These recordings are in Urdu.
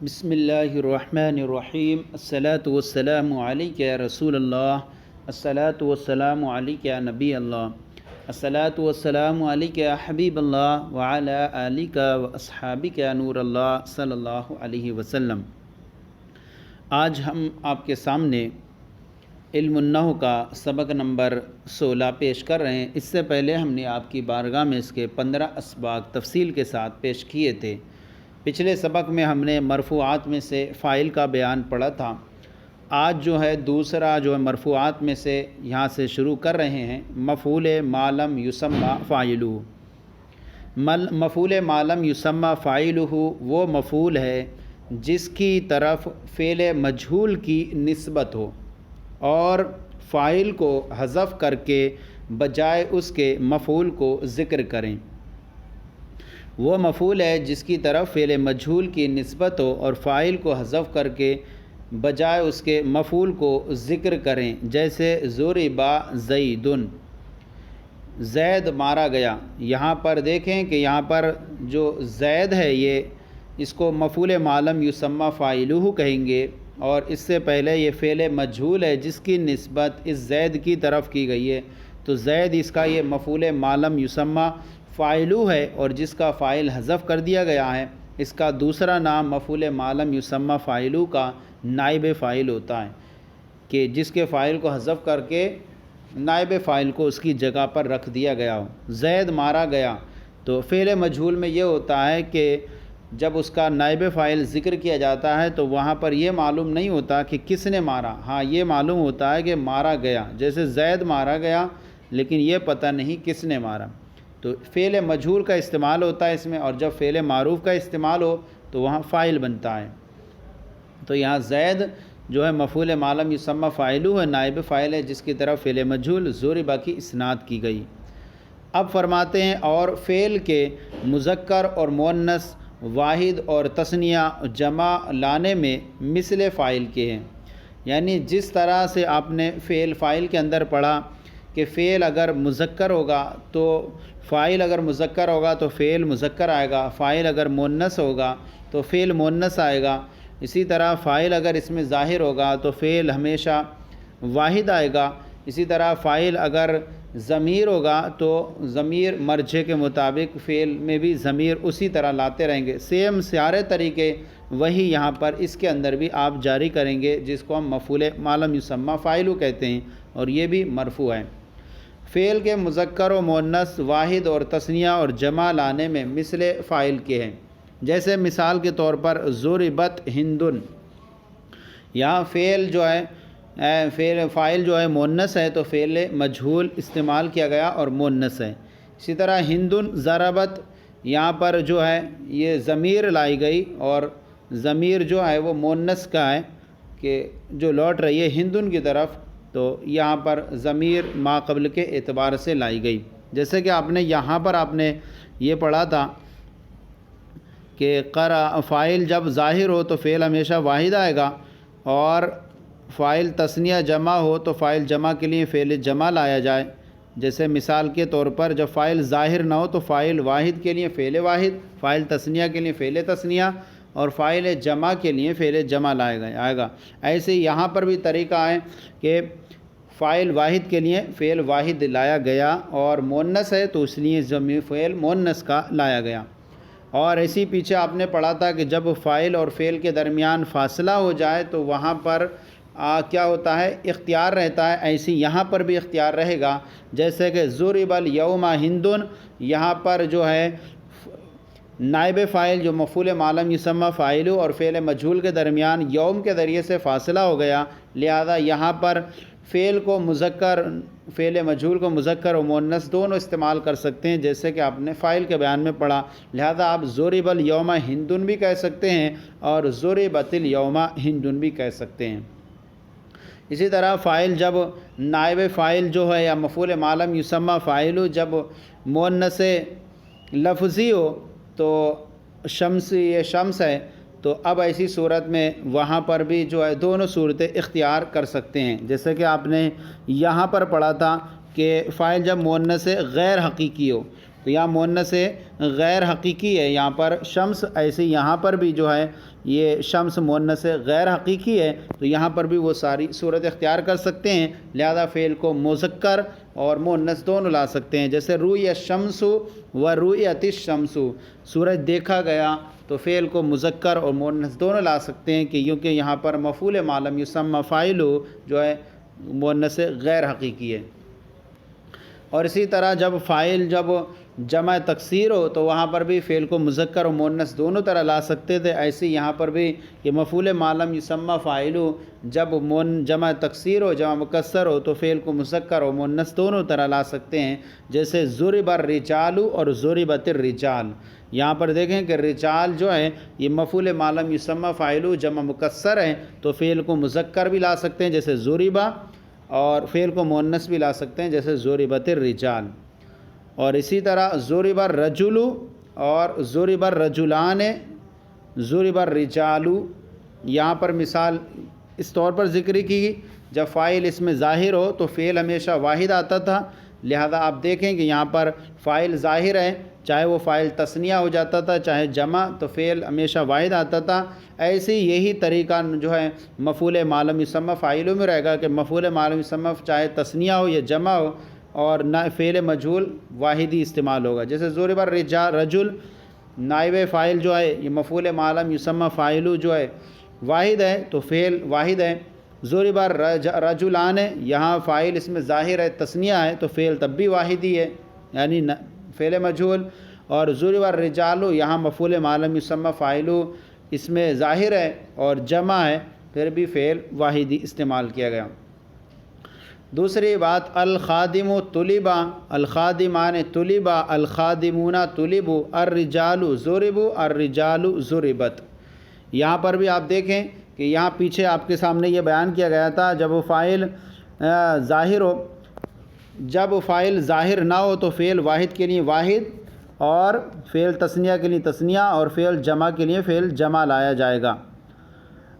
بسم اللہ الرحمن الرحیم الصلاۃ والسلام علیک یا رسول اللہ الصلاۃ والسلام علیک یا نبی اللہ الصلاۃ والسلام علیک یا حبیب اللہ وعلی آلک و اصحابک یا نور اللہ صلی اللہ علیہ وسلم۔ آج ہم آپ کے سامنے علم النحو کا سبق نمبر 16 پیش کر رہے ہیں۔ اس سے پہلے ہم نے آپ کی بارگاہ میں اس کے 15 اسباق تفصیل کے ساتھ پیش کیے تھے۔ پچھلے سبق میں ہم نے مرفوعات میں سے فاعل کا بیان پڑھا تھا۔ آج جو ہے دوسرا جو ہے مرفوعات میں سے یہاں سے شروع کر رہے ہیں، مفعول ما لم یسمى فاعلہ۔ مفعول ما لم یسمى فاعلہ وہ مفعول ہے جس کی طرف فعل مجہول کی نسبت ہو اور فاعل کو حذف کر کے بجائے اس کے مفعول کو ذکر کریں۔ وہ مفعول ہے جس کی طرف فعل مجہول کی نسبت ہو اور فاعل کو حذف کر کے بجائے اس کے مفعول کو ذکر کریں، جیسے ضرب زید، زید مارا گیا۔ یہاں پر دیکھیں کہ یہاں پر جو زید ہے یہ اس کو مفعول ما لم یسمى فاعلہ کہیں گے، اور اس سے پہلے یہ فعل مجہول ہے جس کی نسبت اس زید کی طرف کی گئی ہے، تو زید اس کا یہ مفعول ما لم یسمى فاعلہ ہے، اور جس کا فاعل حذف کر دیا گیا ہے اس کا دوسرا نام مفعول ما لم یسمى فاعلہ کا نائب فاعل ہوتا ہے، کہ جس کے فاعل کو حذف کر کے نائب فاعل کو اس کی جگہ پر رکھ دیا گیا ہو۔ زید مارا گیا، تو فعل مجہول میں یہ ہوتا ہے کہ جب اس کا نائب فاعل ذکر کیا جاتا ہے تو وہاں پر یہ معلوم نہیں ہوتا کہ کس نے مارا، ہاں یہ معلوم ہوتا ہے کہ مارا گیا، جیسے زید مارا گیا لیکن یہ پتہ نہیں کس نے مارا۔ تو فعل مجہول کا استعمال ہوتا ہے اس میں، اور جب فعل معروف کا استعمال ہو تو وہاں فاعل بنتا ہے۔ تو یہاں زید جو ہے مفعول ما لم یسمى فاعلہ ہے، نائب فاعل ہے جس کی طرف فعل مجہول ضرب کی اسناد کی گئی۔ اب فرماتے ہیں اور فعل کے مذکر اور مؤنث، واحد اور تثنیہ جمع لانے میں مثل فاعل کے ہیں، یعنی جس طرح سے آپ نے فعل فاعل کے اندر پڑھا کہ فعل اگر مذکر ہوگا تو فاعل اگر مذکر ہوگا تو فعل مذکر آئے گا، فاعل اگر مؤنث ہوگا تو فعل مؤنث آئے گا، اسی طرح فاعل اگر اس میں ظاہر ہوگا تو فعل ہمیشہ واحد آئے گا، اسی طرح فاعل اگر ضمیر ہوگا تو ضمیر مرجع کے مطابق فعل میں بھی ضمیر اسی طرح لاتے رہیں گے۔ سیم سارے طریقے وہی یہاں پر اس کے اندر بھی آپ جاری کریں گے، جس کو ہم مفعول ما لم یسمى فاعل کہتے ہیں، اور یہ بھی مرفوع ہے۔ فعل کے مذکر و مؤنث، واحد اور تثنیہ اور جمع لانے میں مثل فاعل کے ہیں، جیسے مثال کے طور پر ضربت ہندن، یہاں فعل جو ہے فاعل جو ہے مؤنث ہے تو فعل مجہول استعمال کیا گیا اور مؤنث ہے۔ اسی طرح ہندن ضربت، یہاں پر جو ہے یہ ضمیر لائی گئی اور ضمیر جو ہے وہ مؤنث کا ہے کہ جو لوٹ رہی ہے ہندن کی طرف، تو یہاں پر ضمیر ما قبل کے اعتبار سے لائی گئی۔ جیسے کہ آپ نے یہاں پر آپ نے یہ پڑھا تھا کہ فاعل جب ظاہر ہو تو فعل ہمیشہ واحد آئے گا، اور فاعل تثنیہ جمع ہو تو فاعل جمع کے لیے فعل جمع لایا جائے۔ جیسے مثال کے طور پر جب فاعل ظاہر نہ ہو تو فاعل واحد کے لیے فعل واحد، فاعل تثنیہ کے لیے فعل تثنیہ، اور فاعل جمع کے لیے فعل جمع آئے گا۔ ایسے یہاں پر بھی طریقہ ہے کہ فاعل واحد کے لیے فعل واحد لایا گیا، اور مؤنث ہے تو اس لیے ضمیر فعل مؤنث کا لایا گیا۔ اور اسی پیچھے آپ نے پڑھا تھا کہ جب فاعل اور فعل کے درمیان فاصلہ ہو جائے تو وہاں پر کیا ہوتا ہے، اختیار رہتا ہے، ایسی یہاں پر بھی اختیار رہے گا۔ جیسے کہ ضرب الیوم ہندن، یہاں پر جو ہے نائب فاعل جو مفعول ما لم یسمى فاعل اور فعل مجہول کے درمیان یوم کے ذریعے سے فاصلہ ہو گیا، لہذا یہاں پر فعل کو مذکر، فعل مجہول کو مذکر و مؤنث دونوں استعمال کر سکتے ہیں، جیسے کہ آپ نے فاعل کے بیان میں پڑھا، لہذا آپ ضرب الیوم ہندن بھی کہہ سکتے ہیں اور ضربت الیوم ہندن بھی کہہ سکتے ہیں۔ اسی طرح فاعل جب نائب فاعل جو ہے یا مفعول ما لم یسمى فاعل جب مؤنث لفظی ہو تو شمس، یہ شمس ہے، تو اب ایسی صورت میں وہاں پر بھی جو ہے دونوں صورتیں اختیار کر سکتے ہیں۔ جیسے کہ آپ نے یہاں پر پڑھا تھا کہ فاعل جب مؤنث غیر حقیقی ہو تو یہاں مؤنث غیر حقیقی ہے یہاں پر شمس، ایسے یہاں پر بھی جو ہے یہ شمس مؤنث غیر حقیقی ہے، تو یہاں پر بھی وہ ساری صورت اختیار کر سکتے ہیں، لہذا فعل کو مذکر اور مؤنث دونوں لا سکتے ہیں۔ جیسے رؤی الشمس و رؤیت الشمس، سورج دیکھا گیا، تو فعل کو مذکر اور مؤنث دونوں لا سکتے ہیں کہ کیونکہ یہاں پر مفعول ما لم یسمى فاعل جو ہے مؤنث غیر حقیقی ہے۔ اور اسی طرح جب فاعل جب جمع تکسیر ہو تو وہاں پر بھی فعل کو مذکر اور مؤنث دونوں طرح لا سکتے تھے، ایسے یہاں پر بھی کہ مفعول ما لم یسمى فاعل جب جمع تکسیر ہو جمع مکسر ہو تو فعل کو مذکر اور مؤنث دونوں طرح لا سکتے ہیں۔ جیسے ضرب الرجال اور ضربت الرجال، یہاں پر دیکھیں کہ رجال جو ہے یہ مفعول ما لم یسمى فاعل جمع مکسر ہے، تو فعل کو مذکر بھی لا سکتے ہیں جیسے ضربہ، اور فعل کو مؤنث بھی لا سکتے ہیں جیسے ضربت الرجال۔ اور اسی طرح ضرب الرجل اور ضرب الرجلان، ضرب الرجال، یہاں پر مثال اس طور پر ذکر کی جب فاعل اس میں ظاہر ہو تو فعل ہمیشہ واحد آتا تھا، لہذا آپ دیکھیں کہ یہاں پر فاعل ظاہر ہے، چاہے وہ فاعل تثنیہ ہو جاتا تھا چاہے جمع، تو فعل ہمیشہ واحد آتا تھا۔ ایسے ہی یہی طریقہ جو ہے مفعول ما لم یسمى فاعل میں رہے گا کہ مفعول ما لم یسمى چاہے تثنیہ ہو یا جمع ہو، اور فعل مجہول واحد ہی استعمال ہوگا۔ جیسے ضرب الرجل، نائب فاعل جو ہے یہ مفعول ما لم یسمى فاعل جو ہے واحد ہے تو فعل واحد ہے۔ ضرب الرجلان، یہاں فاعل اس میں ظاہر ہے تثنیہ ہے تو فعل تب بھی واحد ہی ہے یعنی فعل مجہول۔ اور ضرب الرجال، یہاں مفعول ما لم یسمى فاعل اس میں ظاہر ہے اور جمع ہے، پھر بھی فعل واحد ہی استعمال کیا گیا۔ دوسری بات الخادم طلبا، الخادمان طلبا، الخادمون طلبوا، الرجال ضربوا، الرجال ضربت۔ یہاں پر بھی آپ دیکھیں کہ یہاں پیچھے آپ کے سامنے یہ بیان کیا گیا تھا جب وہ فاعل ظاہر ہو، جب فاعل ظاہر نہ ہو تو فعل واحد کے لیے واحد، اور فعل تثنیہ کے لیے تثنیہ، اور فعل جمع کے لیے فعل جمع لایا جائے گا۔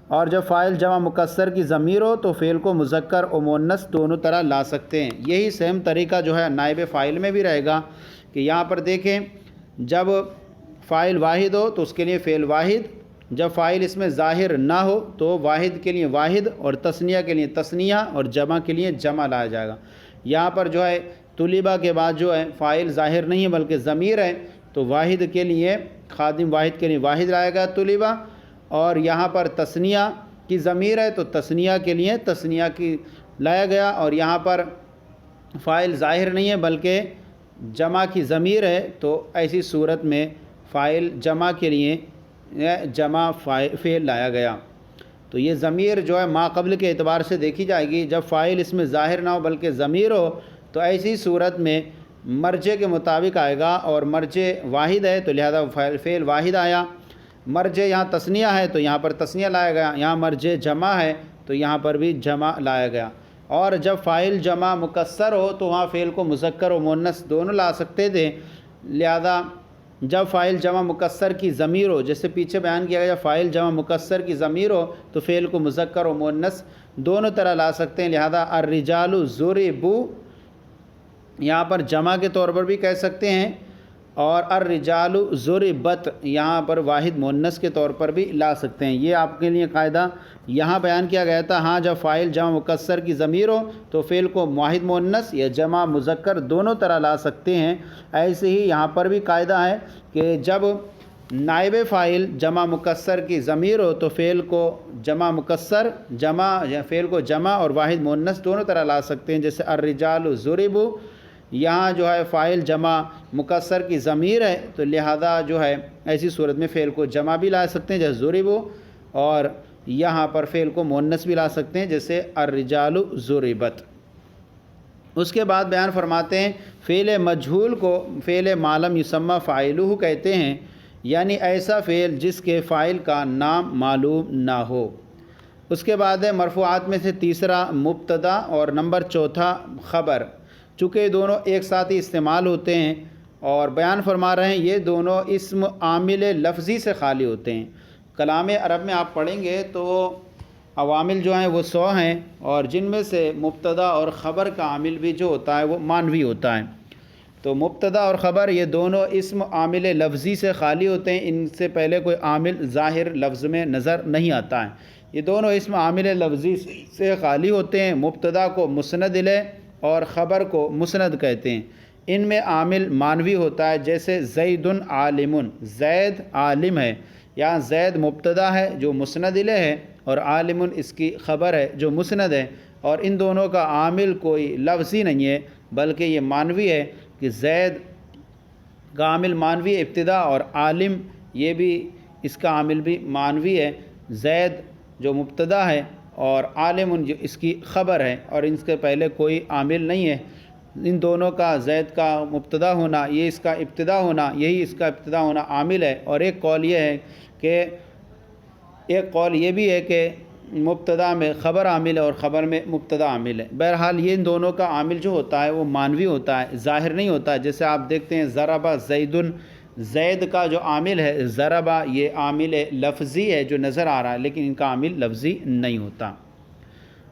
اور جب فاعل جمع مکسر کی ضمیر ہو تو فعل کو مذکر و مؤنث دونوں طرح لا سکتے ہیں۔ یہی سیم طریقہ جو ہے نائب فاعل میں بھی رہے گا کہ یہاں پر دیکھیں جب فاعل واحد ہو تو اس کے لیے فعل واحد، جب فاعل اس میں ظاہر نہ ہو تو واحد کے لیے واحد، اور تثنیہ کے لیے تثنیہ، اور جمع کے لیے جمع لایا جائے گا۔ یہاں پر جو ہے طلبہ کے بعد جو ہے فاعل ظاہر نہیں ہے بلکہ ضمیر ہے، تو واحد کے لیے خادم واحد کے لیے واحد لائے گا طلبہ، اور یہاں پر تثنیہ کی ضمیر ہے تو تثنیہ کے لیے تثنیہ کی لایا گیا، اور یہاں پر فاعل ظاہر نہیں ہے بلکہ جمع کی ضمیر ہے تو ایسی صورت میں فاعل جمع کے لیے جمع فعل لایا گیا۔ تو یہ ضمیر جو ہے ما قبل کے اعتبار سے دیکھی جائے گی، جب فاعل اس میں ظاہر نہ ہو بلکہ ضمیر ہو تو ایسی صورت میں مرجع کے مطابق آئے گا، اور مرجع واحد ہے تو لہذا فعل واحد آیا۔ مرجع یہاں تثنیہ ہے تو یہاں پر تثنیہ لایا گیا، یہاں مرجع جمع ہے تو یہاں پر بھی جمع لایا گیا۔ اور جب فاعل جمع مکسر ہو تو وہاں فعل کو مذکر و مؤنث دونوں لا سکتے تھے، لہذا جب فاعل جمع مکسر کی ضمیر ہو، جیسے پیچھے بیان کیا گیا جب فاعل جمع مکسر کی ضمیر ہو تو فعل کو مذکر و مؤنث دونوں طرح لا سکتے ہیں، لہذا الرجال ضربوا یہاں پر جمع کے طور پر بھی کہہ سکتے ہیں، اور الرجال ضربت یہاں پر واحد مؤنث کے طور پر بھی لا سکتے ہیں۔ یہ آپ کے لیے قاعدہ یہاں بیان کیا گیا تھا۔ ہاں جب فاعل جمع مکسر کی ضمیر ہو تو فعل کو واحد مؤنث یا جمع مذکر دونوں طرح لا سکتے ہیں، ایسے ہی یہاں پر بھی قاعدہ ہے کہ جب نائب فاعل جمع مکسر کی ضمیر ہو تو فعل کو جمع مکسر جمع یا فعل کو جمع اور واحد مؤنث دونوں طرح لا سکتے ہیں، جیسے الرجال ضربوا، یہاں جو ہے فاعل جمع مکسر کی ضمیر ہے تو لہذا جو ہے ایسی صورت میں فعل کو جمع بھی لا سکتے ہیں جیسے ضربوا، اور یہاں پر فعل کو مؤنث بھی لا سکتے ہیں جیسے الرجال ضربت۔ اس کے بعد بیان فرماتے ہیں فعل مجہول کو فعل ما لم یسمى فاعلہ کہتے ہیں، یعنی ایسا فعل جس کے فاعل کا نام معلوم نہ ہو۔ اس کے بعد ہے مرفوعات میں سے تیسرا مبتدا اور نمبر چوتھا خبر، چونکہ یہ دونوں ایک ساتھ ہی استعمال ہوتے ہیں، اور بیان فرما رہے ہیں یہ دونوں اسم عامل لفظی سے خالی ہوتے ہیں۔ کلام عرب میں آپ پڑھیں گے تو عوامل جو ہیں وہ 100 ہیں، اور جن میں سے مبتدا اور خبر کا عامل بھی جو ہوتا ہے وہ مانوی ہوتا ہے۔ تو مبتدا اور خبر یہ دونوں اسم عامل لفظی سے خالی ہوتے ہیں، ان سے پہلے کوئی عامل ظاہر لفظ میں نظر نہیں آتا ہے۔ یہ دونوں اسم عامل لفظی سے خالی ہوتے ہیں۔ مبتدا کو مسند الیہ اور خبر کو مسند کہتے ہیں۔ ان میں عامل مانوی ہوتا ہے، جیسے زید عالم، زید عالم ہے۔ یہاں زید مبتدا ہے جو مسند الیہ ہے، اور عالم اس کی خبر ہے جو مسند ہے، اور ان دونوں کا عامل کوئی لفظی نہیں ہے بلکہ یہ مانوی ہے کہ زید کا عامل مانوی ہے ابتدا، اور عالم یہ بھی اس کا عامل بھی مانوی ہے۔ زید جو مبتدا ہے اور عالم جو اس کی خبر ہے، اور ان کے پہلے کوئی عامل نہیں ہے۔ ان دونوں کا زید کا مبتدا ہونا، یہ اس کا ابتدا ہونا، یہی اس کا ابتدا ہونا عامل ہے۔ اور ایک قول یہ ہے کہ ایک قول یہ بھی ہے کہ مبتدا میں خبر عامل ہے اور خبر میں مبتدا عامل ہے۔ بہرحال یہ ان دونوں کا عامل جو ہوتا ہے وہ مانوی ہوتا ہے، ظاہر نہیں ہوتا ہے۔ جیسے آپ دیکھتے ہیں ضربہ زید، زید کا جو عامل ہے ضربہ، یہ عامل لفظی ہے جو نظر آ رہا ہے، لیکن ان کا عامل لفظی نہیں ہوتا۔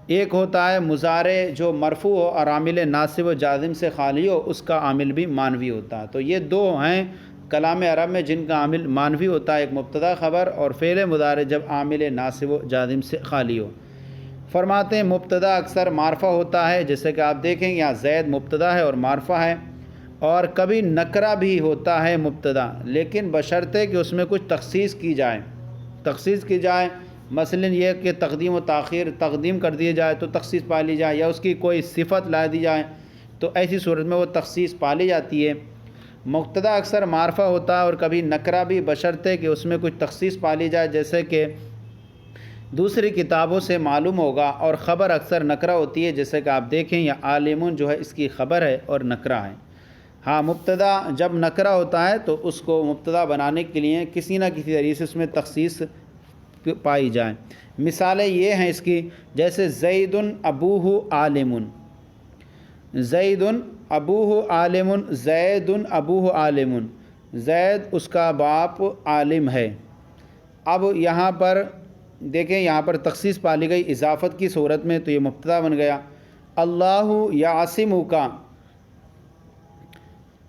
ایک ہوتا ہے مضارع جو مرفوع ہو اور عامل ناصب و جازم سے خالی ہو، اس کا عامل بھی مانوی ہوتا ہے۔ تو یہ دو ہیں کلام عرب میں جن کا عامل مانوی ہوتا ہے، ایک مبتدا خبر اور فعل مضارع جب عامل ناصب و جازم سے خالی ہو۔ فرماتے ہیں مبتدا اکثر معرفہ ہوتا ہے، جیسے کہ آپ دیکھیں یہاں زید مبتدا ہے اور معرفہ ہے، اور کبھی نکرہ بھی ہوتا ہے مبتدا، لیکن بشرطے کہ اس میں کچھ تخصیص کی جائے، مثلا یہ کہ تقدیم و تاخیر، تقدیم کر دیے جائے تو تخصیص پالی جائے، یا اس کی کوئی صفت لا دی جائے تو ایسی صورت میں وہ تخصیص پالی جاتی ہے۔ مبتدا اکثر معرفہ ہوتا ہے اور کبھی نکرہ بھی، بشرطے کہ اس میں کچھ تخصیص پالی جائے، جیسے کہ دوسری کتابوں سے معلوم ہوگا۔ اور خبر اکثر نکرہ ہوتی ہے، جیسے کہ آپ دیکھیں یا عالمون جو ہے اس کی خبر ہے اور نکرہ ہے۔ ہاں مبتدا جب نکرہ ہوتا ہے تو اس کو مبتدا بنانے کے لیے کسی نہ کسی طریقے سے اس میں تخصیص پائی جائیں۔ مثالیں یہ ہیں اس کی، جیسے زید ابوہ عالم، زید ابوہ عالم، زید ابوہ عالم، زید اس کا باپ عالم ہے۔ اب یہاں پر دیکھیں، یہاں پر تخصیص پالی گئی اضافت کی صورت میں، تو یہ مبتدا بن گیا۔ اللہ یعصمک،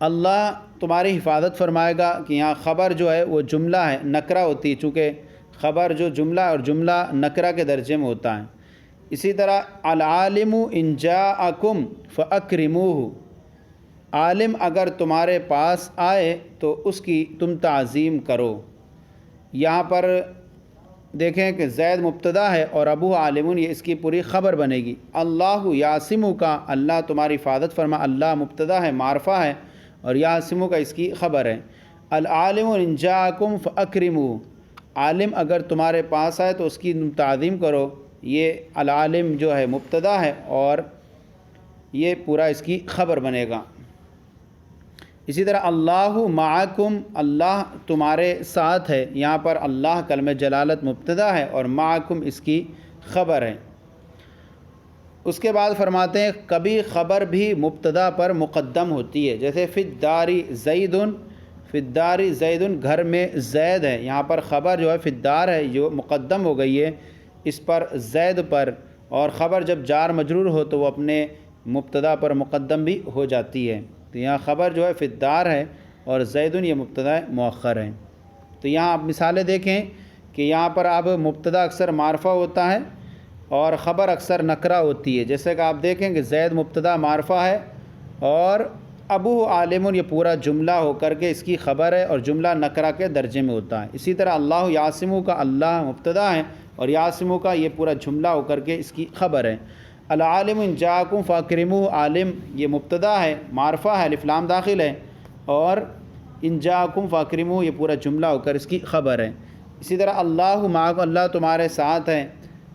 اللہ تمہاری حفاظت فرمائے گا، کہ یہاں خبر جو ہے وہ جملہ ہے، نکرہ ہوتی ہے، چونکہ خبر جو جملہ اور جملہ نکرہ کے درجے میں ہوتا ہے۔ اسی طرح العالم ان جاءکم فاکرموہ، عالم اگر تمہارے پاس آئے تو اس کی تم تعظیم کرو۔ یہاں پر دیکھیں کہ زید مبتدا ہے اور ابو عالمون یہ اس کی پوری خبر بنے گی۔ اللہ یعصمک، اللہ تمہاری حفاظت فرما، اللہ مبتدا ہے معرفہ ہے، اور یعصمک اس کی خبر ہے۔ العالم ان جاءکم فاکرموہ، عالم اگر تمہارے پاس آئے تو اس کی تم تعظیم کرو۔ یہ العالم جو ہے مبتدا ہے اور یہ پورا اس کی خبر بنے گا۔ اسی طرح اللہ معکم، اللہ تمہارے ساتھ ہے، یہاں پر اللہ کلمہ جلالت مبتدا ہے اور معکم اس کی خبر ہے۔ اس کے بعد فرماتے ہیں کبھی خبر بھی مبتدا پر مقدم ہوتی ہے، جیسے فی الدار زید، فی الدار زید، گھر میں زید ہے، یہاں پر خبر جو ہے فی الدار ہے جو مقدم ہو گئی ہے اس پر زید پر، اور خبر جب جار مجرور ہو تو وہ اپنے مبتدا پر مقدم بھی ہو جاتی ہے۔ تو یہاں خبر جو ہے فی الدار ہے اور زید یہ مبتدا مؤخر ہے۔ تو یہاں آپ مثالیں دیکھیں کہ یہاں پر اب مبتدا اکثر معرفہ ہوتا ہے اور خبر اکثر نکرہ ہوتی ہے، جیسے کہ آپ دیکھیں کہ زید مبتدا معرفہ ہے اور ابو عالم یہ پورا جملہ ہو کر کے اس کی خبر ہے اور جملہ نکرہ کے درجے میں ہوتا ہے۔ اسی طرح اللہ یعصمو کا اللہ مبتدا ہے اور یعصمو کا یہ پورا جملہ ہو کر کے اس کی خبر ہے۔ العالم ان جاءکم فاکرموہ، عالم یہ مبتدا ہے معرفہ ہے، الف لام داخل ہے، اور ان جاءکم فاکرموہ یہ پورا جملہ ہو کر اس کی خبر ہے۔ اسی طرح اللہ معکم، اللہ تمہارے ساتھ ہے،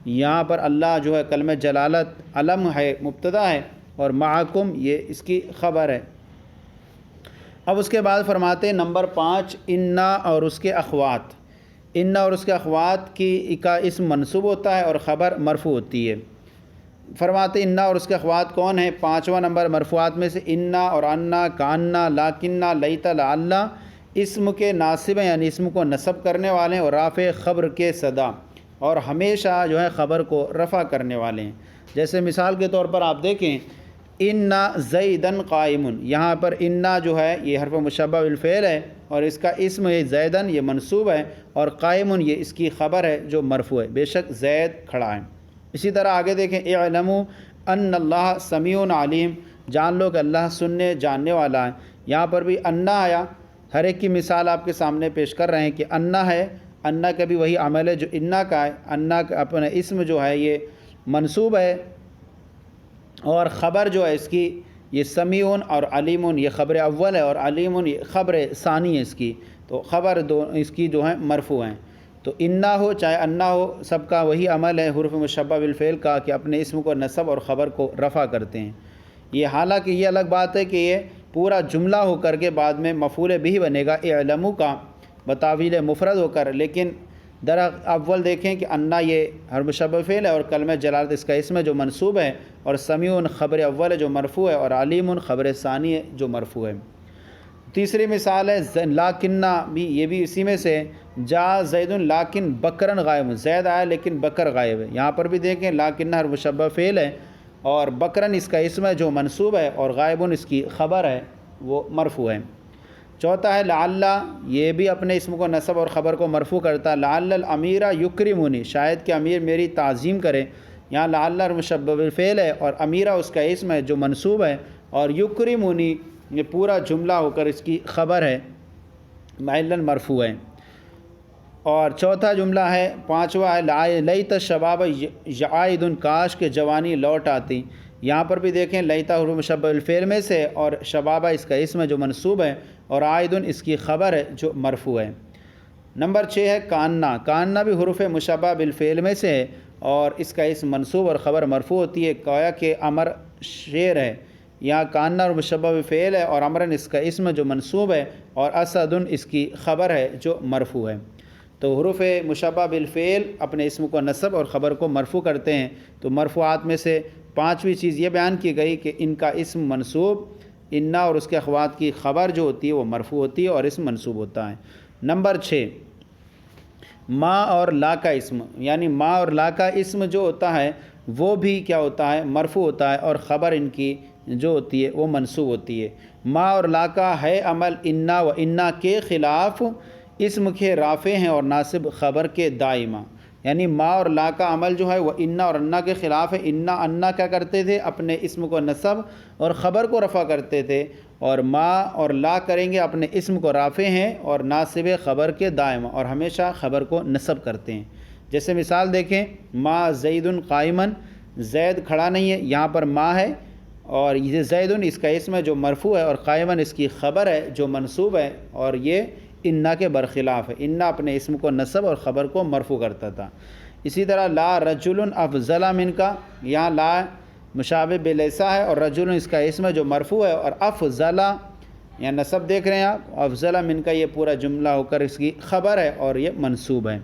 یہاں پر اللہ جو ہے کلمہ جلالت علم ہے مبتدا ہے اور معکم یہ اس کی خبر ہے۔ اب اس کے بعد فرماتے ہیں نمبر 5 انا اور اس کے اخوات۔ انا اور اس کے اخوات کا اسم منصوب ہوتا ہے اور خبر مرفوع ہوتی ہے۔ فرماتے انا اور اس کے اخوات کون ہیں؟ 5واں نمبر مرفوعات میں سے انا اور انا، کانا، لاکنہ، لیت، لعل اسم کے ناصب ہیں، یعنی اسم کو نصب کرنے والے ہیں، اور رافع خبر کے صدا، اور ہمیشہ جو ہے خبر کو رفع کرنے والے ہیں۔ جیسے مثال کے طور پر آپ دیکھیں انا زیدن قائمن، یہاں پر انا جو ہے یہ حرف مشبہ بالفعل ہے اور اس کا اسم یہ زیدن یہ منصوب ہے، اور قائمن یہ اس کی خبر ہے جو مرفوع ہے، بے شک زید کھڑا ہے۔ اسی طرح آگے دیکھیں اعلموا ان اللہ سمیع علیم، جان لو کہ اللہ سننے جاننے والا ہے۔ یہاں پر بھی انا آیا، ہر ایک کی مثال آپ کے سامنے پیش کر رہے ہیں کہ انا ہے، انا کا بھی وہی عمل ہے جو انا کا ہے۔ انا کا اپنا اسم جو ہے یہ منصوب ہے، اور خبر جو ہے اس کی یہ سمیعون اور علیمون یہ خبر اول ہے، اور علیمون یہ خبر ثانی ہے اس کی، تو خبر دو اس کی جو ہیں مرفوع ہیں۔ تو انا ہو چاہے انا ہو، سب کا وہی عمل ہے حروف مشبہ بالفعل کا کہ اپنے اسم کو نصب اور خبر کو رفع کرتے ہیں۔ یہ حالانکہ یہ الگ بات ہے کہ یہ پورا جملہ ہو کر کے بعد میں مفعول بھی بنے گا اعلموا کا بتاویل مفرد ہو کر، لیکن در اول دیکھیں کہ انا یہ حرف مشبہ فعل ہے اور کلمہ جلالت اس کا اسم ہے جو منصوب ہے، اور سمیع خبر اول ہے جو مرفوع ہے، اور علیم خبر ثانی ہے جو مرفوع ہے۔ تیسری مثال ہے لاکنہ، بھی یہ بھی اسی میں سے جا زید لاکن بکرن غائب، زید آیا لیکن بکر غائب ہے۔ یہاں پر بھی دیکھیں لاکنہ حرف مشبہ فعل ہے اور بکرن اس کا اسم ہے جو منصوب ہے، اور غائبن اس کی خبر ہے وہ مرفوع ہے۔ چوتھا ہے لعل، یہ بھی اپنے اسم کو نصب اور خبر کو مرفوع کرتا ہے۔ لعل الامیر یکرمنی، شاید کہ امیر میری تعظیم کرے۔ یہاں لعل مشبہ بالفعل ہے اور امیرہ اس کا اسم ہے جو منصوب ہے، اور یکرمنی یہ پورا جملہ ہو کر اس کی خبر ہے معلن مرفوع ہے۔ اور چوتھا جملہ ہے پانچواں ہے لیت الشباب یعائد، کاش کہ جوانی لوٹ آتی۔ یہاں پر بھی دیکھیں لیتا حروف مشبہ بالفعل میں سے، اور شبابہ اس کا اسم ہے جو منصوب ہے، اور عائدن اس کی خبر ہے جو مرفوع ہے۔ نمبر 6 ہے کاننا، کاننا بھی حروف مشبہ بالفعل میں سے ہے اور اس کا اسم منصوب اور خبر مرفوع ہوتی ہے، گویا کہ امر شعر ہے۔ یہاں کاننا اور مشبہ بالفعل ہے اور امرن اس کا اسم جو منصوب ہے، اور اسدن اس کی خبر ہے جو مرفوع ہے۔ تو حروف مشبہ بالفعل اپنے اسم کو نصب اور خبر کو مرفوع کرتے ہیں۔ تو مرفوعات میں سے پانچویں چیز یہ بیان کی گئی کہ ان کا اسم منصوب، انا اور اس کے اخوات کی خبر جو ہوتی ہے وہ مرفوع ہوتی ہے اور اسم منصوب ہوتا ہے۔ نمبر 6 ما اور لا کا اسم، یعنی ما اور لا کا اسم جو ہوتا ہے وہ بھی کیا ہوتا ہے مرفوع ہوتا ہے، اور خبر ان کی جو ہوتی ہے وہ منصوب ہوتی ہے۔ ما اور لا کا ہے عمل انا و انا کے خلاف اسم کے رافع ہیں اور ناصب خبر کے دائمہ، یعنی ما اور لا کا عمل جو ہے وہ انا اور انا کے خلاف ہے۔ انا کیا کرتے تھے اپنے اسم کو نصب اور خبر کو رفع کرتے تھے، اور ما اور لا کریں گے اپنے اسم کو رافع ہیں اور ناصب خبر کے دائمہ، اور ہمیشہ خبر کو نصب کرتے ہیں۔ جیسے مثال دیکھیں ما زید قائمن، زید کھڑا نہیں ہے، یہاں پر ما ہے اور یہ زید اس کا اسم ہے جو مرفوع ہے، اور قائمن اس کی خبر ہے جو منصوب ہے، اور یہ انا کے برخلاف ہے۔ انا اپنے اسم کو نصب اور خبر کو مرفوع کرتا تھا۔ اسی طرح لا رجل افضل من کا، یہاں لا مشابہ بلیسا ہے اور رجل اس کا اسم ہے جو مرفوع ہے، اور افضل یہاں نصب دیکھ رہے ہیں آپ، افضل من کا یہ پورا جملہ ہو کر اس کی خبر ہے اور یہ منصوب ہے۔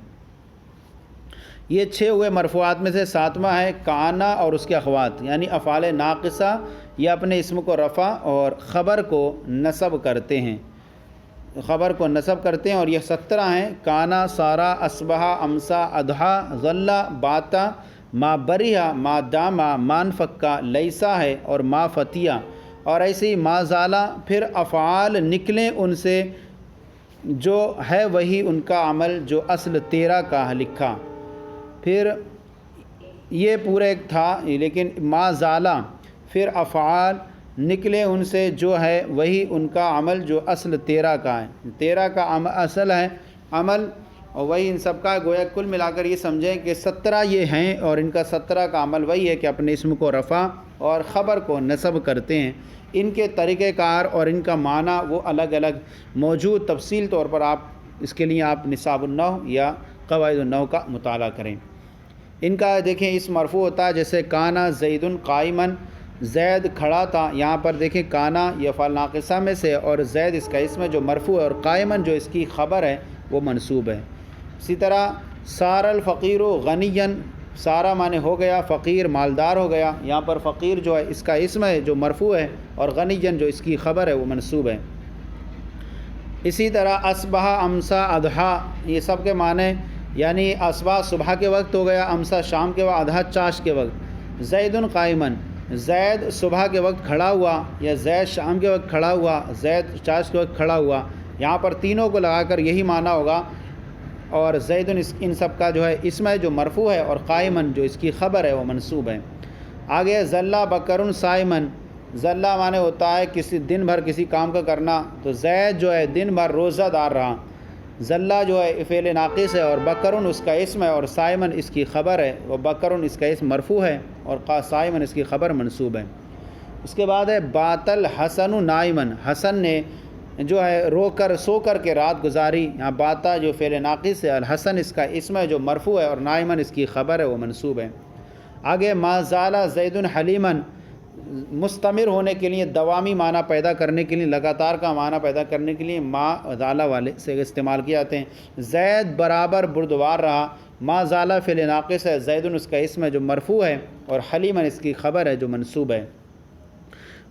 یہ 6 ہوئے مرفوعات میں سے 7واں ہے کانا اور اس کے اخوات، یعنی افعال ناقصہ، یہ اپنے اسم کو رفع اور خبر کو نصب کرتے ہیں، خبر کو نصب کرتے ہیں، اور یہ 17 ہیں کانا، سارا، اصبحا، امسا، اضحا، ظلا، باتا، ما بریہ، ما داما، مان فکا، لیسا ہے اور ما فتیہ، اور ایسے ہی ما زالا۔ پھر افعال نکلیں ان سے جو ہے وہی ان کا عمل جو اصل 13 کا لکھا، پھر یہ پورا ایک تھا لیکن ما زالا، پھر افعال نکلے ان سے جو ہے وہی ان کا عمل جو اصل 13 کا ہے، 13 کا اصل ہے عمل اور وہی ان سب کا، گویا کل ملا کر یہ سمجھیں کہ 17 یہ ہیں اور ان کا 17 کا عمل وہی ہے کہ اپنے اسم کو رفع اور خبر کو نصب کرتے ہیں۔ ان کے طریقہ کار اور ان کا معنی وہ الگ الگ موجود، تفصیل طور پر آپ اس کے لیے آپ نصاب النحو یا قواعد النحو کا مطالعہ کریں۔ ان کا دیکھیں اس مرفوع ہوتا ہے، جیسے کانا زید قائمن، زید کھڑا تھا، یہاں پر دیکھیں کانا یہ افعال ناقصہ میں سے، اور زید اس کا اسم ہے جو مرفوع ہے، اور قائمن جو اس کی خبر ہے وہ منصوب ہے۔ اسی طرح سار الفقیر غنیًا، سارا معنی ہو گیا فقیر مالدار ہو گیا، یہاں پر فقیر جو ہے اس کا اسم ہے جو مرفوع ہے، اور غنیًا جو اس کی خبر ہے وہ منصوب ہے۔ اسی طرح اصبح، امسا، اضحا، یہ سب کے معنی یعنی اصبح صبح کے وقت ہو گیا، امسا شام کے وقت، اضحا چاش کے وقت۔ زید قائمن، زید صبح کے وقت کھڑا ہوا یا زید شام کے وقت کھڑا ہوا، زید چاشت کے وقت کھڑا ہوا، یہاں پر تینوں کو لگا کر یہی معنی ہوگا۔ اور زید ان سب کا جو ہے اسم ہے جو مرفوع ہے، اور قائمن جو اس کی خبر ہے وہ منصوب ہے۔ آگے ذلّ بکر صائمن، ذلّ معنی ہوتا ہے کسی دن بھر کسی کام کا کرنا، تو زید جو ہے دن بھر روزہ دار رہا۔ ذلّ جو ہے فعل ناقص ہے، اور بکرن اس کا اسم ہے، اور صائمن اس کی خبر ہے، وہ بکرن اس کا اسم مرفوع ہے اور صائمن اس کی خبر منصوب ہے۔ اس کے بعد ہے بات الحسن نائمن، حسن نے جو ہے سو کر کے رات گزاری، یہاں باتا جو فعل ناقص ہے، الحسن اس کا اسم ہے جو مرفوع ہے، اور نائمن اس کی خبر ہے وہ منصوب ہے۔ آگے ما زال زید حلیمن، مستمر ہونے کے لیے، دوامی معنی پیدا کرنے کے لیے، لگاتار کا معنی پیدا کرنے کے لیے ما زالہ والے سے استعمال کیے جاتے ہیں۔ زید برابر بردبار رہا، ما زالہ فعل ناقص ہے، زید اس کا اسم ہے جو مرفوع ہے، اور حلیمن اس کی خبر ہے جو منصوب ہے۔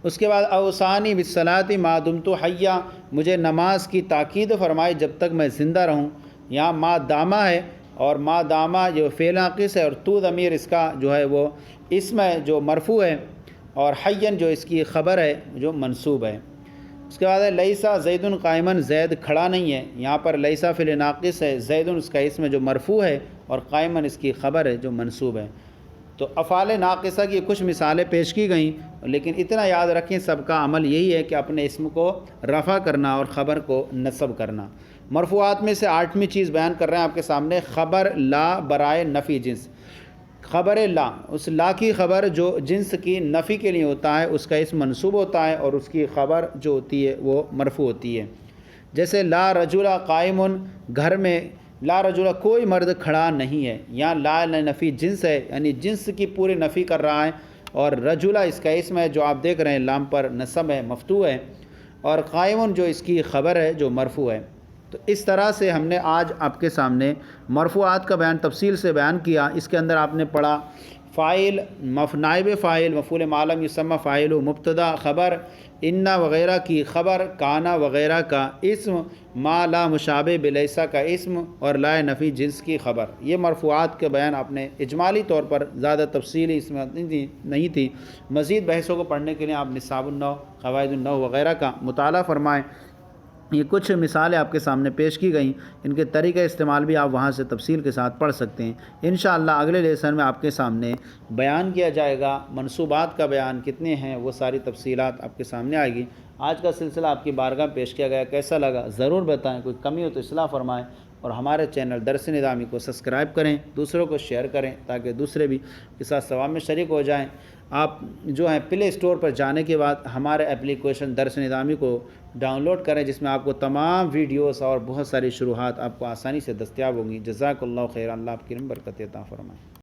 اس کے بعد اوصانی بالصلاۃ ما دمت حیا، مجھے نماز کی تاکید فرمائی جب تک میں زندہ رہوں، یہاں ما دامہ ہے، اور ما دامہ جو فعل ناقص ہے، اور تو ضمیر اس کا جو ہے وہ اسم ہے جو مرفوع ہے، اور حین جو اس کی خبر ہے جو منصوب ہے۔ اس کے بعد ہے لیسا زید قائمن، زید کھڑا نہیں ہے، یہاں پر لیسا فعل ناقص ہے، زید اس کا اسم ہے جو مرفوع ہے، اور قائمن اس کی خبر ہے جو منصوب ہے۔ تو افعال ناقصہ کی کچھ مثالیں پیش کی گئیں، لیکن اتنا یاد رکھیں سب کا عمل یہی ہے کہ اپنے اسم کو رفع کرنا اور خبر کو نصب کرنا۔ مرفوعات میں سے 8ویں چیز بیان کر رہے ہیں آپ کے سامنے، خبر لا برائے نفی جنس۔ خبر لا، اس لا کی خبر جو جنس کی نفی کے لیے ہوتا ہے اس کا اسم منصوب ہوتا ہے، اور اس کی خبر جو ہوتی ہے وہ مرفوع ہوتی ہے۔ جیسے لا رجل قائم، گھر میں لا رجل کوئی مرد کھڑا نہیں ہے، یہاں لا نفی جنس ہے، یعنی جنس کی پوری نفی کر رہا ہے، اور رجل اس کا اسم ہے جو آپ دیکھ رہے ہیں لام پر نصب ہے، مفتوح ہے، اور قائم جو اس کی خبر ہے جو مرفوع ہے۔ تو اس طرح سے ہم نے آج آپ کے سامنے مرفوعات کا بیان تفصیل سے بیان کیا۔ اس کے اندر آپ نے پڑھا فاعل، نائب فاعل، مفعول معلوم یسمى فاعل، مبتدا خبر، ان وغیرہ کی خبر، کانا وغیرہ کا اسم، ما لا مشابہ بلیسا کا اسم، اور لا نفی جنس کی خبر۔ یہ مرفوعات کے بیان آپ نے اجمالی طور پر، زیادہ تفصیلی اس میں نہیں تھی۔ مزید بحثوں کو پڑھنے کے لیے آپ نصاب النحو، قواعد النحو وغیرہ کا مطالعہ فرمائیں۔ یہ کچھ مثالیں آپ کے سامنے پیش کی گئیں، ان کے طریقہ استعمال بھی آپ وہاں سے تفصیل کے ساتھ پڑھ سکتے ہیں۔ انشاءاللہ اگلے لیسن میں آپ کے سامنے بیان کیا جائے گا، منصوبات کا بیان کتنے ہیں وہ ساری تفصیلات آپ کے سامنے آئے گی۔ آج کا سلسلہ آپ کی بارگاہ پیش کیا گیا، کیسا لگا ضرور بتائیں، کوئی کمی ہو تو اصلاح فرمائیں، اور ہمارے چینل درس نظامی کو سبسکرائب کریں، دوسروں کو شیئر کریں تاکہ دوسرے بھی اس ساتھ ثواب میں شریک ہو جائیں۔ آپ جو ہیں پلے اسٹور پر جانے کے بعد ہمارے اپلیکیشن درس نظامی کو ڈاؤن لوڈ کریں، جس میں آپ کو تمام ویڈیوز اور بہت ساری شروحات آپ کو آسانی سے دستیاب ہوں گی۔ جزاک اللہ خیر، اللہ آپ کی برکت عطا فرمائے۔